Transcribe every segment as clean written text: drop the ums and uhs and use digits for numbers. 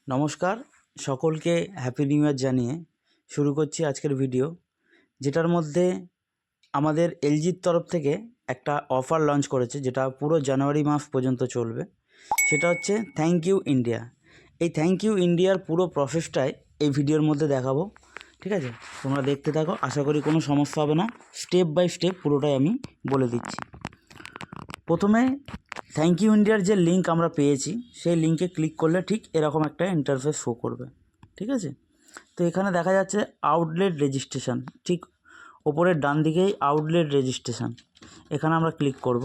নমস্কার, সকলকে happy new year জানিয়ে শুরু করছি আজকের ভিডিও, যেটার মধ্যে আমাদের এলজির তরফ থেকে একটা অফার লঞ্চ করেছে, যেটা পুরো জানুয়ারি মাস পর্যন্ত চলবে। সেটা হচ্ছে থ্যাংক ইউ ইন্ডিয়া। এই থ্যাংক ইউ ইন্ডিয়ার পুরো প্রসেসটাই এই ভিডিওর মধ্যে দেখাবো। ঠিক আছে, তোমরা দেখতে থাকো, আশা করি কোনো সমস্যা হবে না। স্টেপ বাই স্টেপ পুরোটাই আমি বলে দিচ্ছি। প্রথমে থ্যাংক ইউ ইন্ডিয়ার যে লিঙ্ক আমরা পেয়েছি, সেই লিঙ্কে ক্লিক করলে ঠিক এরকম একটা ইন্টারফেস শো করবে। ঠিক আছে, তো এখানে দেখা যাচ্ছে আউটলেট রেজিস্ট্রেশন, ঠিক ওপরের ডান দিকেই আউটলেট রেজিস্ট্রেশন, এখানে আমরা ক্লিক করব।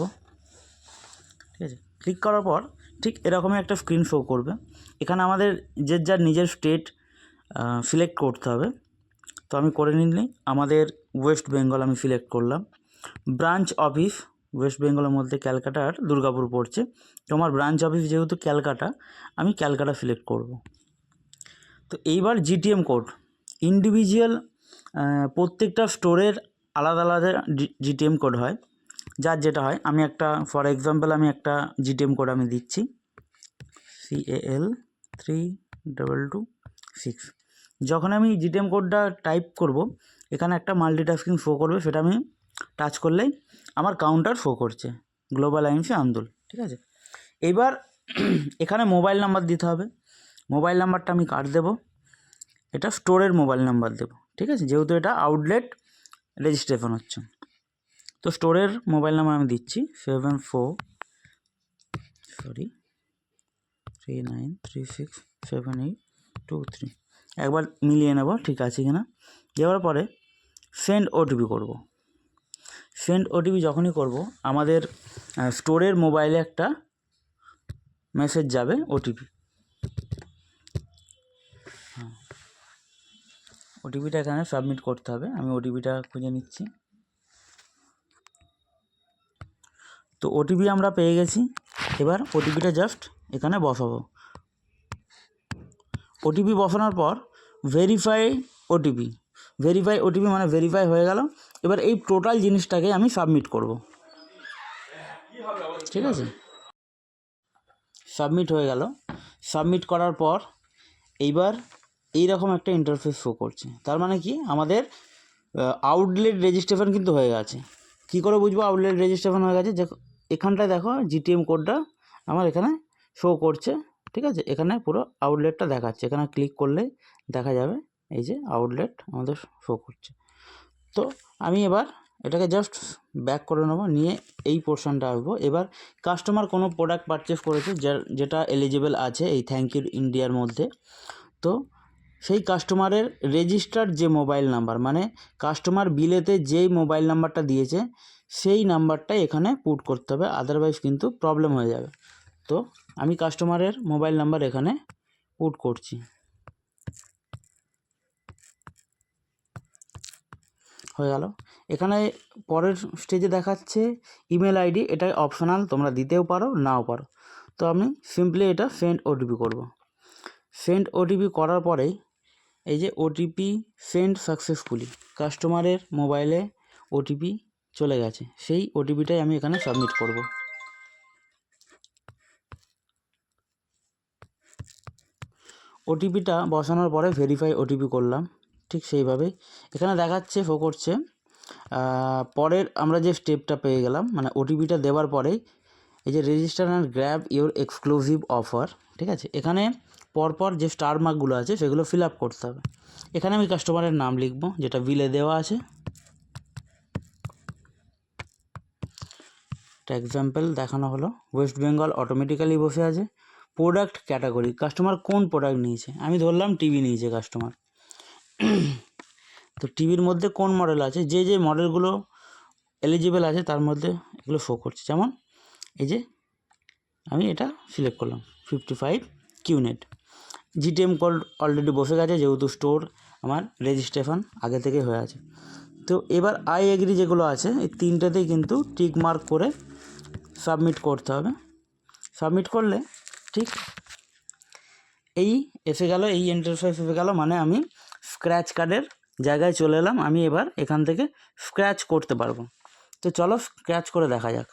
ঠিক আছে, ক্লিক করার পর ঠিক এরকমই একটা স্ক্রিন শো করবে। এখানে আমাদের যার নিজের স্টেট সিলেক্ট করতে হবে। তো আমি করে নিই, আমাদের ওয়েস্ট বেঙ্গল আমি সিলেক্ট করলাম। ব্রাঞ্চ অফিস ওয়েস্ট বেঙ্গলের মধ্যে ক্যালকাটা আর দুর্গাপুর পড়ছে। তো আমার ব্রাঞ্চ অফিস যেহেতু ক্যালকাটা, আমি ক্যালকাটা সিলেক্ট করব। তো এইবার জিটিএম কোড ইন্ডিভিজুয়াল, প্রত্যেকটা স্টোরের আলাদা আলাদা জিটিএম কোড হয়। যার যেটা হয়, আমি একটা ফর এক্সাম্পল আমি একটা জিটিএম কোড আমি দিচ্ছি, CAL3226। যখন আমি জিটিএম কোডটা টাইপ করব, এখানে একটা মাল্টিটাস্কিং শো করবে, সেটা আমি টাচ করলেই আমার কাউন্টার শো করছে, গ্লোবাল আইএমসি আন্দোল। ঠিক আছে, এইবার এখানে মোবাইল নাম্বার দিতে হবে। মোবাইল নাম্বারটা আমি কার দেবো, এটা স্টোরের মোবাইল নাম্বার দেবো। ঠিক আছে, যেহেতু এটা আউটলেট রেজিস্ট্রেশন হচ্ছে, তো স্টোরের মোবাইল নাম্বার আমি দিচ্ছি 39367823। একবার মিলিয়ে নেব ঠিক আছে কিনা। দেওয়ার পরে সেন্ড ওটিপি করব। সেন্ড ওটিপি যখনই করব, আমাদের স্টোরের মোবাইলে একটা মেসেজ যাবে, ওটিপি। ওটিপিটা এখানে সাবমিট করতে হবে। আমি ওটিপিটা খুঁজে নিচ্ছি। তো ওটিপি আমরা পেয়ে গেছি। এবার ওটিপিটা জাস্ট এখানে বসাবো। ওটিপি বসানোর পর ভেরিফাই ওটিপি মানে ভেরিফাই হয়ে গেল। এবার এই টোটাল জিনিসটাকে আমি সাবমিট করব। ঠিক আছে, সাবমিট হয়ে গেল। সাবমিট করার পর এইবার এইরকম একটা ইন্টারফেস শো করছে। তার মানে কি, আমাদের আউটলেট রেজিস্ট্রেশন কিন্তু হয়ে গেছে। কী করে বুঝবো আউটলেট রেজিস্ট্রেশন হয়ে গেছে? যে এখানটায় দেখো জিটিএম কোডটা আমার এখানে শো করছে। ঠিক আছে, এখানে পুরো আউটলেটটা দেখাচ্ছে। এখানে ক্লিক করলে দেখা যাবে এই যে আউটলেট আমাদের শো করছে। তো আমি এবার এটাকে জাস্ট ব্যাক করে নেবো, নিয়ে এই পোর্শনটা আসবো। এবার কাস্টমার কোনো প্রোডাক্ট পারচেস করেছে যেটা এলিজিবল আছে এই থ্যাংক ইউ ইন্ডিয়ার মধ্যে, তো সেই কাস্টমারের রেজিস্টার্ড যে মোবাইল নাম্বার, মানে কাস্টমার বিলেতে যেই মোবাইল নাম্বারটা দিয়েছে সেই নাম্বারটাই এখানে পুট করতে হবে, আদারওয়াইজ কিন্তু প্রবলেম হয়ে যাবে। তো আমি কাস্টমারের মোবাইল নাম্বার এখানে পুট করছি। হয়ে গেল। এখানে পরের স্টেজে দেখাচ্ছে ইমেল আইডি, এটা অপশনাল, তোমরা দিতেও পারো নাও পারো। তো আমি সিম্পলি এটা সেন্ড ওটিপি করব। সেন্ড ওটিপি করার পরেই এই যে ওটিপি সেন্ড সাকসেসফুলি, কাস্টমারের মোবাইলে ওটিপি চলে গেছে, সেই ওটিপিটাই আমি এখানে সাবমিট করব। ওটিপিটা বসানোর পরে ভেরিফাই ওটিপি করলাম, ঠিক সেইভাবেই এখানে দেখাচ্ছে, শো করছে। পরের আমরা যে স্টেপটা পেয়ে গেলাম, মানে ওটিপিটা দেওয়ার পরেই এই যে register and grab your exclusive offer. ঠিক আছে, এখানে পরপর যে স্টার মার্কগুলো আছে সেগুলো ফিল আপ করতে হবে। এখানে আমি কাস্টমারের নাম লিখব, যেটা বিলে দেওয়া আছে। একটা এক্সাম্পল দেখানো হলো, ওয়েস্ট বেঙ্গল অটোমেটিক্যালি বসে আছে। প্রোডাক্ট ক্যাটাগরি, কাস্টমার কোন প্রোডাক্ট নিয়েছে, আমি ধরলাম টিভি নিয়েছে কাস্টমার। তো টিভির মধ্যে কোন মডেল আছে, যে যে মডেলগুলো এলিজিবল আছে তার মধ্যে এগুলো শো করছে। যেমন এই যে আমি এটা সিলেক্ট করলাম 55 কিউনেট। জিটিএম কোড অলরেডি বসে গেছে, যেহেতু স্টোর আমার রেজিস্ট্রেশন আগে থেকে হয়ে আছে। তো এবার আই এগ্রি যেগুলো আছে, এই তিনটাতেই কিন্তু টিক মার্ক করে সাবমিট করতে হবে। সাবমিট করলে ঠিক এই এসে গেল, এই ইন্টারফেস এসে গেল, মানে আমি স্ক্র্যাচ কার্ডের জায়গায় চলে এলাম। আমি এবার এখান থেকে স্ক্র্যাচ করতে পারবো। তো চলো স্ক্র্যাচ করে দেখা যাক।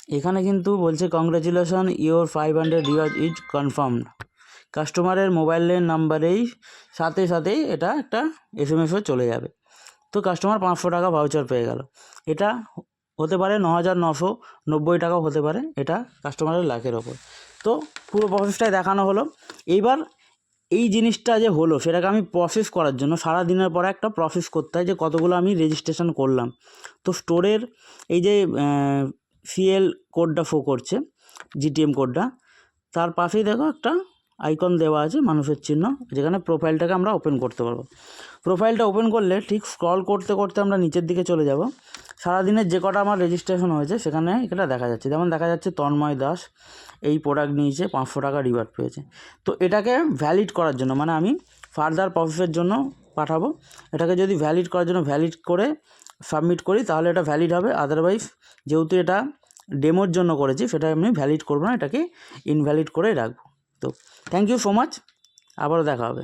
এখানে কিন্তু বলছে congratulation your 500 reward is confirmed. কাস্টমারের মোবাইলের নাম্বারেই সাথেই এটা একটা SMS-ও চলে যাবে। তো কাস্টমার 500 টাকা ভাউচার পেয়ে গেল। এটা হতে পারে 9,990 টাকাও হতে পারে, এটা কাস্টমারের লাখের ওপর। তো পুরো প্রসেসটাই দেখানো হলো। এইবার এই জিনিসটা যে হলো সেটাকে আমি প্রসেস করার জন্য সারা দিনের পরে একটা প্রসেস করতে হয়, যে কতগুলো আমি রেজিস্ট্রেশন করলাম। তো স্টোরের এই যে CL কোডটা শো করছে, GTM কোডটা, তার পাশেই দেখো একটা আইকন দেওয়া আছে মানুষের চিহ্ন, যেখানে প্রোফাইলটাকে আমরা ওপেন করতে পারবো। প্রোফাইলটা ওপেন করলে ঠিক স্ক্রল করতে করতে আমরা নিচের দিকে চলে যাব। সারাদিনের যে কটা আমার রেজিস্ট্রেশন হয়েছে সেখানে এটা দেখা যাচ্ছে। যেমন দেখা যাচ্ছে তন্ময় দাস এই প্রোডাক্ট নিয়েছে, 500 টাকা রিওয়ার্ড পেয়েছে। তো এটাকে ভ্যালিড করার জন্য, মানে আমি ফার্দার প্রসেসের জন্য পাঠাবো, এটাকে যদি ভ্যালিড করার জন্য ভ্যালিড করে সাবমিট করি তাহলে এটা ভ্যালিড হবে। আদারওয়াইজ যেহেতু এটা ডেমোর জন্য করেছি সেটা আমি ভ্যালিড করবো না, এটাকে ইনভ্যালিড করে রাখবো। তো থ্যাংক ইউ সো মাচ, আবারও দেখা হবে।